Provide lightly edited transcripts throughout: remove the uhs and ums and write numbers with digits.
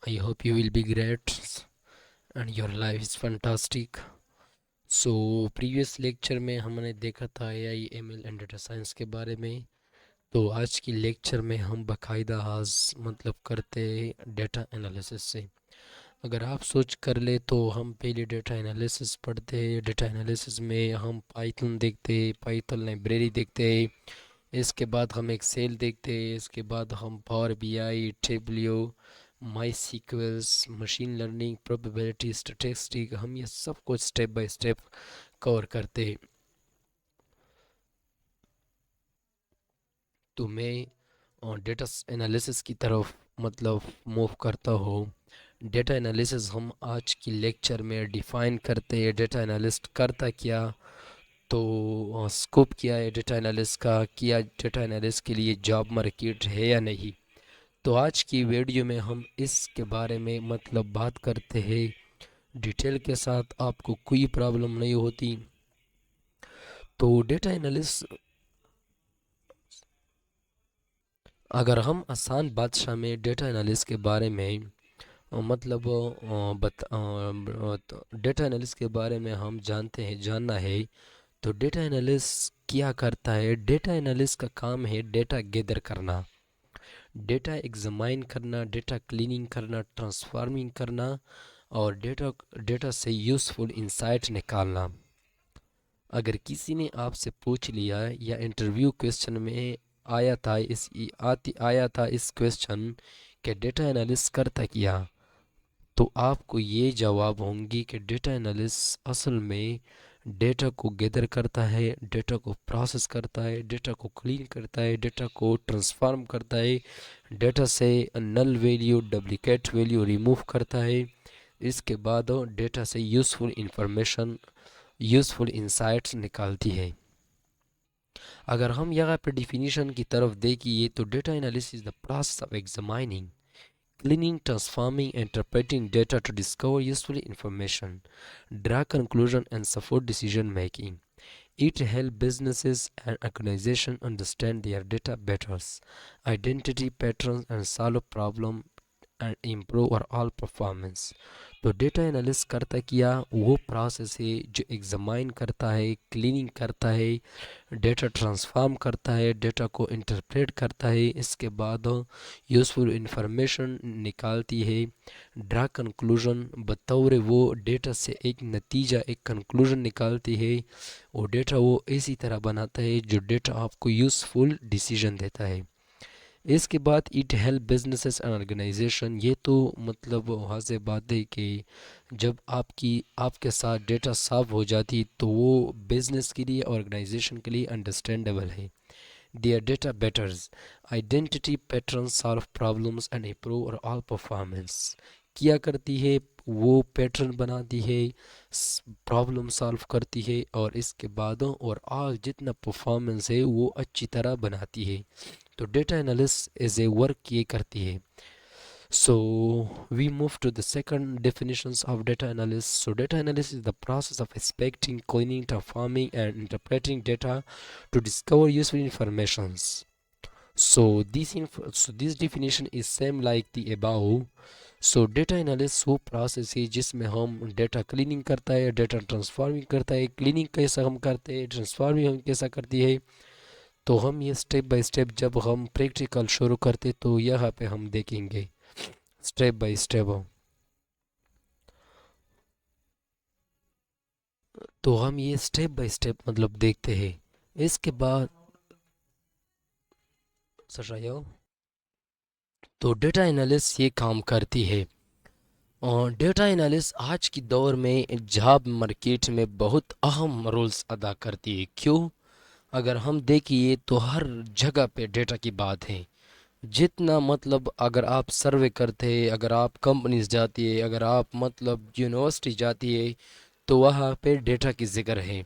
I hope you will be great and your life is fantastic. So previous lecture में हमने देखा था AI ML and data science के बारे में। तो आज की लेक्चर में हम बाकायदा आज करते डेटा एनालिसिस से। अगर आप सोच कर ले तो हम पहले डेटा एनालिसिस पढ़ते। डेटा एनालिसिस में हम पाइथन देखते, पाइथन लाइब्रेरी देखते। इसके बाद हम एक्सेल देखते। इसके बाद हम power BI, Tableau, MySQLs, machine learning, probability, statistic, हम ये सब कुछ स्टेप बाय स्टेप कवर करते। तो मैं डेटा एनालिसिस की तरफ मूव करता हूँ। डेटा एनालिसिस हम आज की लेक्चर में डिफ़ाइन करते हैं। डेटा एनालिस्ट करता क्या, तो स्कोप क्या है डेटा एनालिस्ट का, क्या डेटा एनालिस्ट के लिए जॉब मार्केट है या नहीं। तो आज की वीडियो में हम इसके बारे में बात करते हैं डिटेल के साथ। आपको कोई प्रॉब्लम नहीं होती। तो डेटा एनालिस्ट, अगर हम आसान भाषा में डेटा एनालिस्ट के बारे में डेटा एनालिस्ट के बारे में हम जानना है। तो डेटा एनालिस्ट क्या करता है? डेटा एनालिस्ट का काम है डेटा गैदर करना, डेटा एग्जामाइन करना, डेटा क्लीनिंग करना, ट्रांसफार्मिंग करना और डेटा से यूज़फुल इंसाइट निकालना। अगर किसी ने आपसे पूछ लिया या इंटरव्यू क्वेश्चन में आया था इस क्वेश्चन कि डेटा एनालिस्ट करता क्या, तो आपको ये जवाब होंगी कि डेटा एनालिस्ट असल में डेटा को गैदर करता है, डेटा को प्रोसेस करता है, डेटा को क्लीन करता है, डेटा को ट्रांसफॉर्म करता है, डेटा से null value, duplicate value remove करता है। इसके बाद डेटा से यूज़फुल इंफॉर्मेशन, यूज़फुल इंसाइट्स निकालती है। अगर हम यहाँ पे डिफिनीशन की तरफ देखिए तो data analysis is the process of examining, cleaning, transforming, interpreting data to discover useful information, draw conclusion, and support decision making. It helps businesses and organizations understand their data better, identity patterns, and solve problems and improve overall performance. तो data analyst करता क्या, वो process है जो examine करता है, cleaning करता है, डेटा ट्रांसफॉर्म करता है, डेटा को इंटरप्रेट करता है, इसके बाद यूज़फुल इंफॉर्मेशन निकालती है, ड्रा कंक्लूजन, बतौर वो डेटा से एक नतीजा, एक कंक्लूजन निकालती है। वो डेटा वो इसी तरह बनाता है जो डेटा आपको यूज़फुल डिसीजन देता है। इसके बाद it help businesses and organisation. ये तो वहाँ से बात है कि जब आपके साथ डेटा साफ हो जाती तो वो बिजनेस के लिए, ऑर्गेनाइजेशन के लिए अंडरस्टैंडेबल है। There data बेटर्स identity pattern, solve problems and improve और ऑल परफॉर्मेंस। क्या करती है, वो पैटर्न बनाती है, प्रॉब्लम सॉल्व करती है और इसके बाद और ऑल जितना परफॉर्मेंस है वो अच्छी तरह बनाती है। तो data analyst as a work ये करती है। So we move to the second definitions of data analysis. So data analysis is the process of inspecting, cleaning, transforming, and interpreting data to discover useful informations. So this definition is same like the above. So data analysis वो process है जिसमें हम data cleaning करता है, data transforming करता है। Cleaning कैसा हम करते हैं, ट्रांसफॉर्मिंग हम कैसा करती है, तो हम ये स्टेप बाय स्टेप जब हम प्रैक्टिकल शुरू करते तो यहाँ पे हम देखेंगे स्टेप बाय स्टेप। तो हम ये स्टेप बाय स्टेप देखते हैं। इसके बाद सर तो डेटा एनालिस्ट ये काम करती है। और डेटा एनालिस्ट आज की दौर में जॉब मार्केट में बहुत अहम रोल्स अदा करती है। क्यों? अगर हम देखिए तो हर जगह पे डेटा की बात है। जितना अगर आप सर्वे करते हैं, अगर आप कंपनीज जाती है, अगर आप यूनिवर्सिटी जाती है, तो वहाँ पे डेटा की जिक्र है।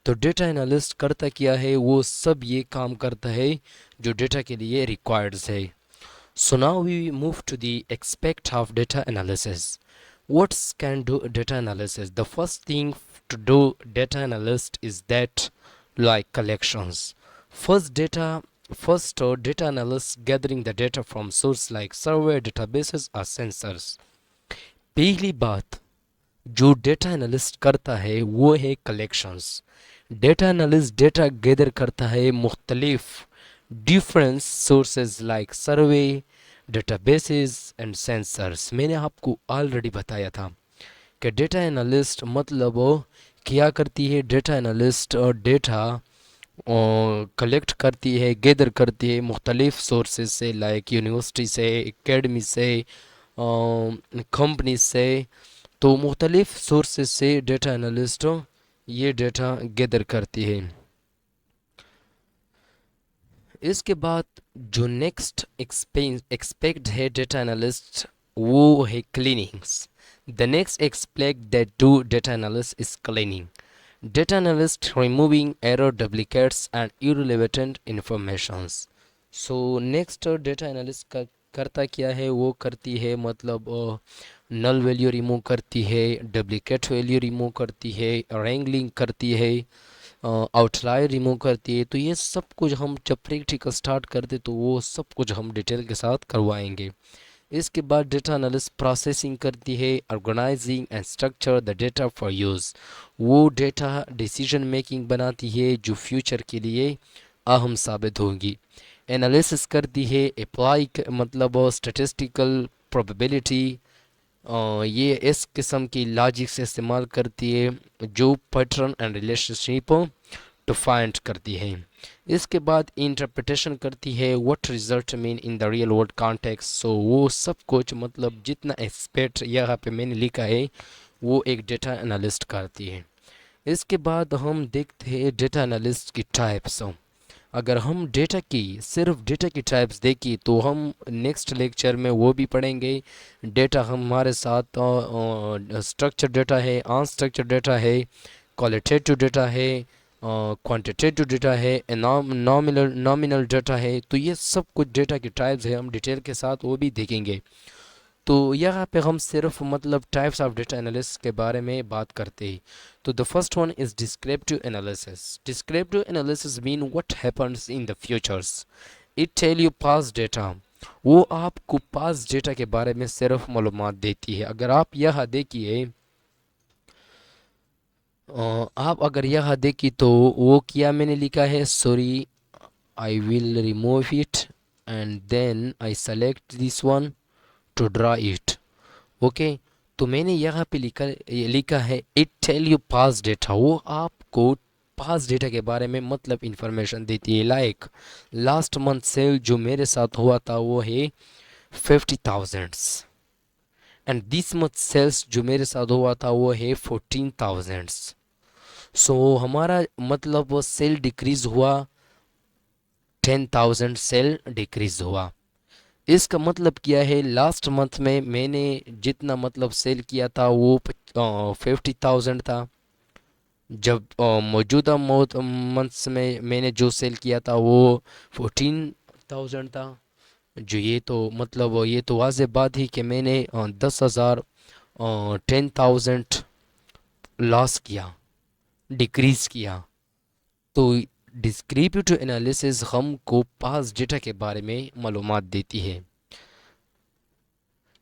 तो डेटा एनालिस्ट करता क्या है, वो सब ये काम करता है जो डेटा के लिए रिक्वायर्ड्स है। So now we move to the expect of data analysis. What can do data analysis? The first thing to do data analyst is that like collections. First, data First, data analysts gathering the data from source like survey, databases or sensors. पहली बात जो data analyst करता है वो है collections. Data analyst data gather करता है मुख्तलिफ different sources like survey, databases and sensors. मैंने आपको ऑलरेडी बताया था कि डेटा एनालिस्ट मतलब क्या करती है। डेटा एनालिस्ट डेटा कलेक्ट करती है, गैदर करती है मुख्तलिफ सोर्सेज से लाइक यूनिवर्सिटी से, एकेडमी से, कंपनी से। तो मुख्तलिफ सोर्सेज से डेटा एनालिस्ट ये डेटा गैदर करती है। इसके बाद जो नेक्स्ट एक्सपेक्ट है डेटा एनालिस्ट वो है cleanings. The next expect that do data analyst is cleaning. Data analyst removing error, duplicates and irrelevant informations। So next data analyst करता क्या है, वो करती है मतलब नल वैल्यू रिमूव करती है, डुप्लीकेट वैल्यू रिमूव करती है, रैंगलिंग करती है, आउटलायर रिमूव करती है। तो ये सब कुछ हम जब प्रैक्टिकल स्टार्ट करते तो वो सब कुछ हम डिटेल के साथ करवाएंगे। इसके बाद डेटा एनालिस्ट प्रोसेसिंग करती है, organising and structure the data for use. वो डेटा डिसीजन मेकिंग बनाती है जो फ्यूचर के लिए अहम साबित होगी। एनालिसिस करती है, अप्लाई मतलब स्टैटिस्टिकल प्रोबेबिलिटी, ये इस किस्म की लॉजिक से इस्तेमाल करती है जो पैटर्न एंड रिलेशनशिप डिफाइंड करती है। इसके बाद इंटरप्रिटेशन करती है, what result mean in the real world context. So वो सब कुछ मतलब जितना एक्सपेक्ट यहाँ पे मैंने लिखा है वो एक डेटा एनालिस्ट करती है। इसके बाद हम देखते हैं डेटा एनालिस्ट की टाइप्स। अगर हम डेटा की सिर्फ डेटा की टाइप्स देखी तो हम नेक्स्ट लेक्चर में वो भी पढ़ेंगे। डेटा हमारे साथ स्ट्रक्चर डेटा है, अनस्ट्रक्चर डेटा है, क्वालिटेटिव डेटा है, क्वांटिटेटिव डेटा है, नॉमिनल डेटा है। तो ये सब कुछ डेटा की टाइप्स है, हम डिटेल के साथ वो भी देखेंगे। तो यहाँ पे हम सिर्फ मतलब टाइप्स ऑफ डेटा एनालिसिस के बारे में बात करते हैं। तो the first one is descriptive analysis. Descriptive analysis mean what happens in the futures. It tell you past data. वो आपको पास्ट डेटा के बारे में सिर्फ मालूमात देती है। अगर आप यहाँ देखिए, आप अगर यहाँ देखिए तो वो क्या मैंने लिखा है, sorry I will remove it and then I select this one to draw it. Okay, तो मैंने यहाँ पे लिखा है it tell you past data. वो आपको पास डेटा के बारे में मतलब इंफॉर्मेशन देती है। लाइक लास्ट मंथ सेल जो मेरे साथ हुआ था वो है 50,000 एंड दिस मंथ सेल्स जो मेरे साथ हुआ था वो है 14,000। सो हमारा मतलब वो सेल डिक्रीज हुआ, 10,000 सेल डिक्रीज हुआ। इसका मतलब क्या है, लास्ट मंथ में मैंने जितना मतलब सेल किया था वो 50,000 था। जब मौजूदा मंथ्स में मैंने जो सेल किया था वो 14,000 था। जो ये तो मतलब ये तो वाज़ेह बात ही कि मैंने 10,000 10,000 लॉस किया, डिक्रीज़ किया। तो डिस्क्रिप्टिव एनालिसिस हमको पास डेटा के बारे में मालूमात देती है।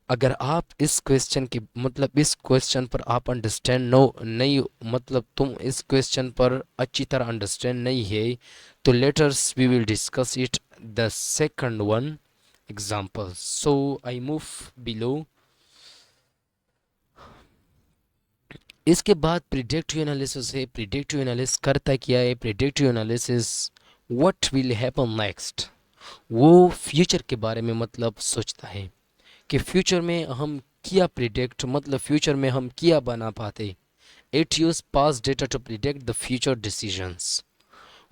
अगर आप इस क्वेश्चन की मतलब इस क्वेश्चन पर आप अंडरस्टैंड नो नहीं मतलब तुम इस क्वेश्चन पर अच्छी तरह अंडरस्टैंड नहीं है तो later we will discuss it the second one example. So I move below. इसके बाद प्रिडिक्टिव एनालिसिस है। प्रिडिक्टिव एनालिसिस करता क्या है, predictive analysis what will happen next. वो फ्यूचर के बारे में मतलब सोचता है कि फ्यूचर में हम क्या प्रिडिक्ट मतलब फ्यूचर में हम क्या बना पाते। It use past data to predict the future decisions.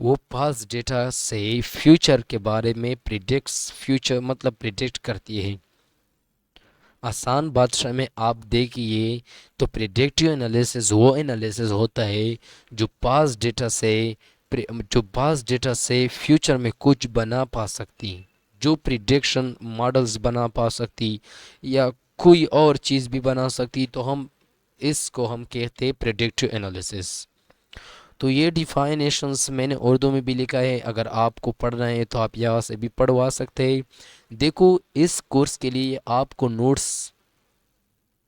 वो पास डेटा से फ्यूचर के बारे में प्रिडिक्ट्स फ्यूचर मतलब प्रिडिक्ट करती है। आसान भाषा में आप देखिए तो प्रिडिक्टिव एनालिसिस वो एनालिसिस होता है जो पास डेटा से फ्यूचर में कुछ बना पा सकती, जो प्रिडिक्शन मॉडल्स बना पा सकती या कोई और चीज़ भी बना सकती। तो हम इसको हम कहते हैं प्रिडिक्टिव एनालिसिस। तो ये डिफाइनेशंस मैंने उर्दू में भी लिखा है, अगर आपको पढ़ना है तो आप यहाँ से भी पढ़वा सकते हैं। देखो, इस कोर्स के लिए आपको नोट्स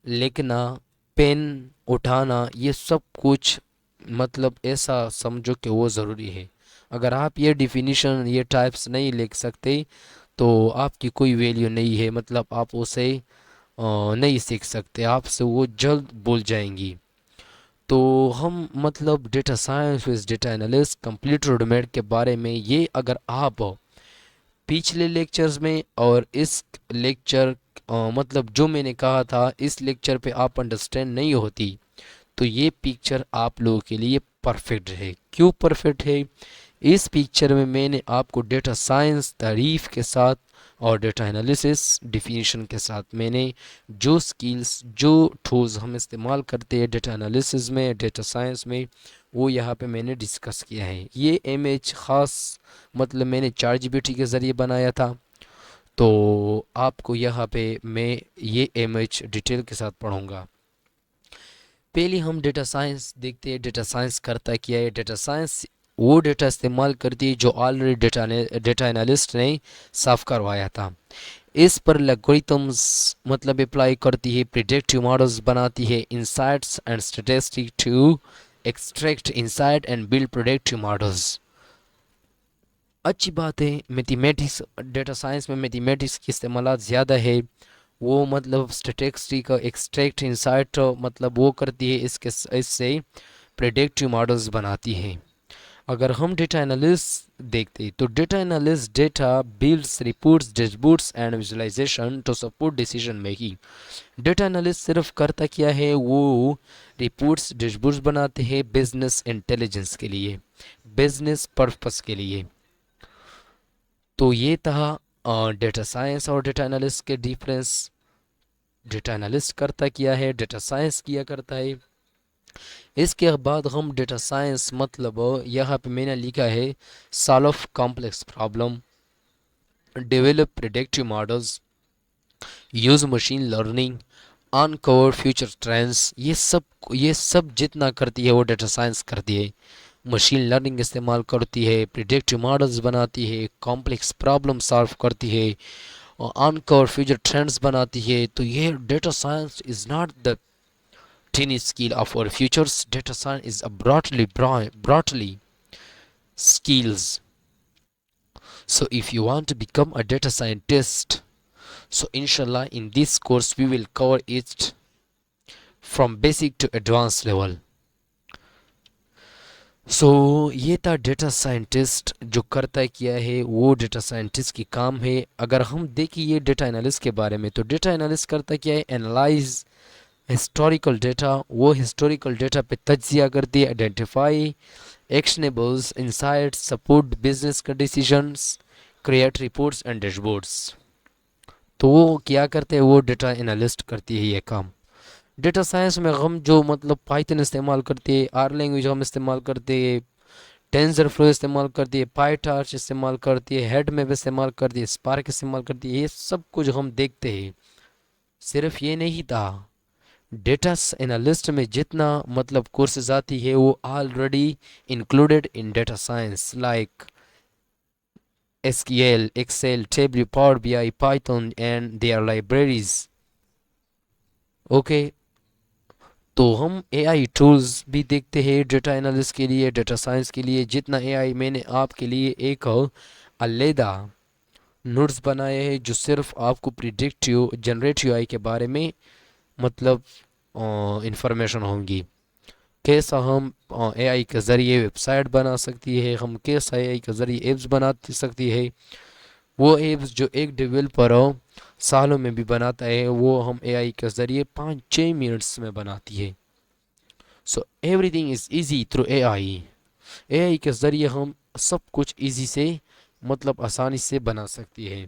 लिखना, पेन उठाना, ये सब कुछ मतलब ऐसा समझो कि वो ज़रूरी है। अगर आप ये डिफिनीशन, ये टाइप्स नहीं लिख सकते तो आपकी कोई वैल्यू नहीं है, मतलब आप उसे नहीं सीख सकते, आपसे वो जल्द भूल जाएंगी। तो हम मतलब data science with data analyst complete roadmap के बारे में, ये अगर आप पिछले लेक्चर्स में और इस लेक्चर मतलब जो मैंने कहा था इस लेक्चर पे आप अंडरस्टैंड नहीं होती, तो ये पिक्चर आप लोगों के लिए परफेक्ट है। क्यों परफेक्ट है? इस पिक्चर में मैंने आपको डेटा साइंस तारीफ के साथ और डेटा एनालिसिस डिफिनीशन के साथ मैंने जो स्किल्स, जो टूल्स हम इस्तेमाल करते हैं डेटा एनालिसिस में, डेटा साइंस में, वो यहाँ पे मैंने डिस्कस किया है। ये इमेज ख़ास मतलब मैंने चार जीपीटी के ज़रिए बनाया था, तो आपको यहाँ पे मैं ये इमेज डिटेल के साथ पढ़ूंगा। पहले हम डेटा साइंस देखते हैं। डेटा साइंस करता क्या है? डेटा साइंस वो डेटा इस्तेमाल करती है जो ऑलरेडी डेटा एनालिस्ट ने साफ करवाया था। इस पर एल्गोरिथम्स मतलब अप्लाई करती है, प्रिडिक्टिव मॉडल्स बनाती है, insights and statistic to extract insight and build predictive models. अच्छी बात है, मैथमेटिक्स, डेटा साइंस में मैथमेटिक्स की इस्तेमाल ज़्यादा है। वो मतलब स्टैटिस्टिक एक्सट्रैक्ट इंसाइट मतलब वो करती है, इससे प्रेडिक्टिव मॉडल्स बनाती है। अगर हम डेटा एनालिस्ट देखते हैं तो data analyst data builds reports dashboards and visualisation to support decision making. Data analyst सिर्फ करता क्या है? वो रिपोर्ट्स डैशबोर्ड्स बनाते हैं बिजनेस इंटेलिजेंस के लिए, बिजनेस पर्पस के लिए। तो ये था डेटा साइंस और डेटा एनालिस्ट के डिफरेंस। डेटा एनालिस्ट करता क्या है, डेटा साइंस किया करता है। इसके बाद हम डेटा साइंस मतलब यहाँ पे मैंने लिखा है solve complex problem, develop predictive models, use machine learning, uncover future trends. ये सब जितना करती है वो डेटा साइंस करती है। मशीन लर्निंग इस्तेमाल करती है, प्रिडिक्टिव मॉडल्स बनाती है, कॉम्प्लेक्स प्रॉब्लम सॉल्व करती है, अनकवर फ्यूचर ट्रेंड्स बनाती है। तो ये data science is not the tiny skill of our futures. Data science is a broadly skills. So if you want to become a data scientist, so inshallah in this course we will cover it from basic to advanced level. सो ये था data scientist जो करता है क्या है, वो data scientist की काम है। अगर हम देखें ये डेटा एनालिस्ट के बारे में, तो डेटा एनालिस्ट करता क्या है? एनालाइज हिस्टोरिकल डेटा, वो हिस्टोरिकल डेटा पे तज्जिया करती है, identify actionables, insights, support business का decisions, create reports and dashboards. तो वो क्या करते हैं? वो डेटा एनालिस्ट करती है ये काम। डेटा साइंस में हम जो मतलब पाइथन इस्तेमाल करते हैं, आर लैंग्वेज हम इस्तेमाल करते हैं, टेंसर फ्लो इस्तेमाल करती है, पाईटार्च इस्तेमाल करती है, हेड मैप इस्तेमाल करती है, स्पार्क इस्तेमाल करती है, ये सब कुछ हम देखते हैं। सिर्फ ये नहीं था, डेटा एनालिस्ट में जितना मतलब कोर्सेज आती है वो already included in data science, like SQL, Excel, Tableau, Power BI, Python and their libraries. Okay, तो हम AI टूल्स भी देखते हैं डेटा एनालिस्ट के लिए, डेटा साइंस के लिए। जितना AI मैंने आपके लिए एक अलहदा नोट्स बनाए हैं जो सिर्फ आपको प्रिडिक्टिव जनरेटिव AI के बारे में मतलब इंफॉर्मेशन होंगी। कैसा हम AI के ज़रिए वेबसाइट बना सकती है, हम कैसा AI के ज़रिए एप्स बना सकती है। वो एप्स जो एक डेवलपर सालों में भी बनाता है, वो हम AI के ज़रिए 5-6 मिनट्स में बनाती है। So everything is easy through AI के ज़रिए हम सब कुछ ईजी से मतलब आसानी से बना सकती है।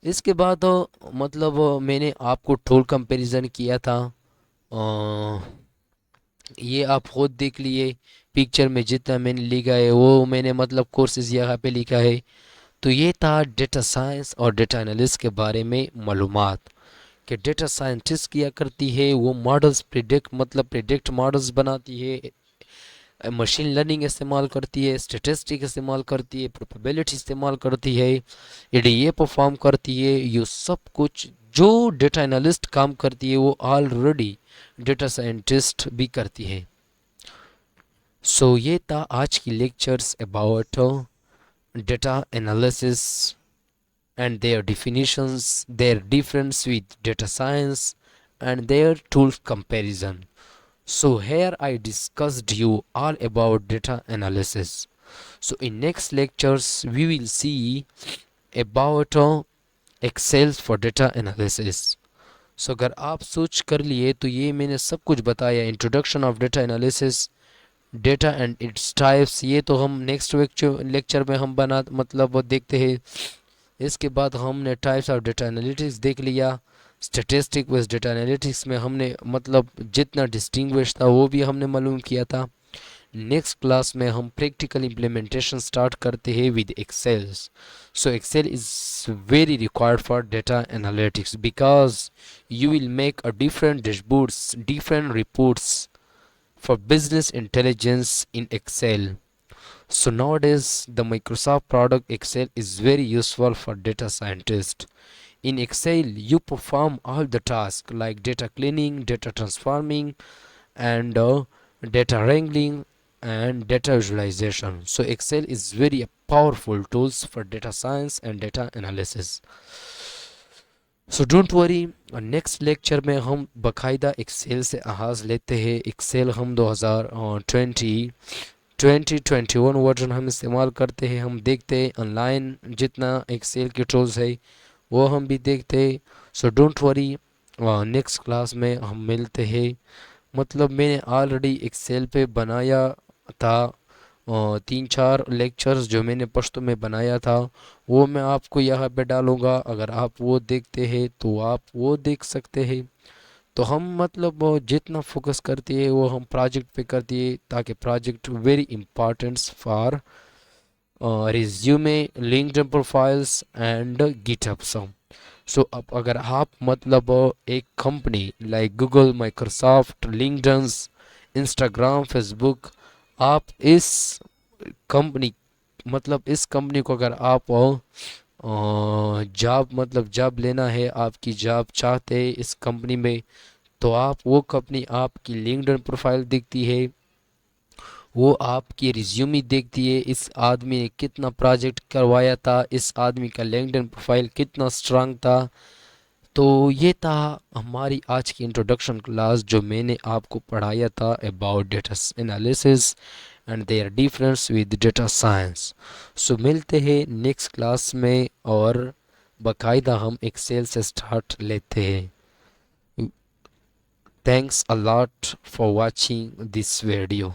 इसके बाद मतलब मैंने आपको टूल कंपैरिजन किया था, ये आप खुद देख लिए। पिक्चर में जितना मैंने लिखा है वो मैंने मतलब कोर्सेज यहाँ पे लिखा है। तो ये था डेटा साइंस और डेटा एनालिस्ट के बारे में मालूमात कि डेटा साइंटिस्ट किया करती है, वो मॉडल्स प्रिडिक्ट मतलब प्रिडिक्ट मॉडल्स बनाती है, मशीन लर्निंग इस्तेमाल करती है, स्टेटिस्टिक इस्तेमाल करती है, प्रोबेबिलिटी इस्तेमाल करती है, ईडीए परफॉर्म करती है। ये सब कुछ जो डेटा एनालिस्ट काम करती है वो ऑलरेडी डेटा साइंटिस्ट भी करती है। सो ये था आज की lectures about data analysis and their definitions, their difference with data science, and their tool comparison. So here I discussed you all about data analysis. So in next lectures we will see about Excel for data analysis. So अगर आप सोच कर लिए तो ये मैंने सब कुछ बताया, introduction of data analysis, data and its types, ये तो हम नेक्स्ट लेक्चर में हम बना मतलब वो देखते हैं। इसके बाद हमने टाइप्स ऑफ डेटा एनालिटिक्स देख लिया। स्टैटिस्टिक विद डेटा एनालिटिक्स में हमने मतलब जितना डिस्टिंग्विश था वो भी हमने मालूम किया था। नेक्स्ट क्लास में हम प्रैक्टिकल इम्प्लीमेंटेशन स्टार्ट करते हैं with Excel. So Excel is very required for data analytics because you will make a different dashboards, different reports for business intelligence in Excel. So nowadays the Microsoft product Excel is very useful for data scientists. In Excel you perform all the tasks like data cleaning, data transforming, and data wrangling and data visualization. So Excel is very powerful tools for data science and data analysis. So don't worry, next lecture में हम बाकायदा Excel से आगाज़ लेते हैं। Excel हम 2021 version हम इस्तेमाल करते हैं। हम देखते हैं ऑनलाइन जितना एक्सेल के टूल्स है वो हम भी देखते हैं। So don't worry, next class में हम मिलते हैं। मतलब मैंने ऑलरेडी एक्सेल पे बनाया था 3-4 लेक्चर्स जो मैंने पश्तो में बनाया था वो मैं आपको यहाँ पे डालूँगा। अगर आप वो देखते हैं तो आप वो देख सकते हैं। तो हम मतलब वो जितना फोकस करती है वो हम प्रोजेक्ट पे करती है, ताकि project very importance for resume, LinkedIn profiles and GitHub सब। सो अब अगर आप मतलब एक company like Google, Microsoft, LinkedIn, Instagram, Facebook, आप इस कंपनी मतलब इस कंपनी को अगर आप जॉब मतलब जॉब लेना है, आपकी जॉब चाहते हैं इस कंपनी में, तो आप वो कंपनी आपकी लिंक्डइन प्रोफाइल दिखती है, वो आपकी रिज्यूमी देखती है, इस आदमी ने कितना प्रोजेक्ट करवाया था, इस आदमी का लिंक्डइन प्रोफाइल कितना स्ट्रांग था। तो ये था हमारी आज की इंट्रोडक्शन क्लास जो मैंने आपको पढ़ाया था about data analysis and their difference with data science. So मिलते हैं नेक्स्ट क्लास में और बाकायदा हम एक्सेल से स्टार्ट लेते हैं। Thanks a lot for watching this video.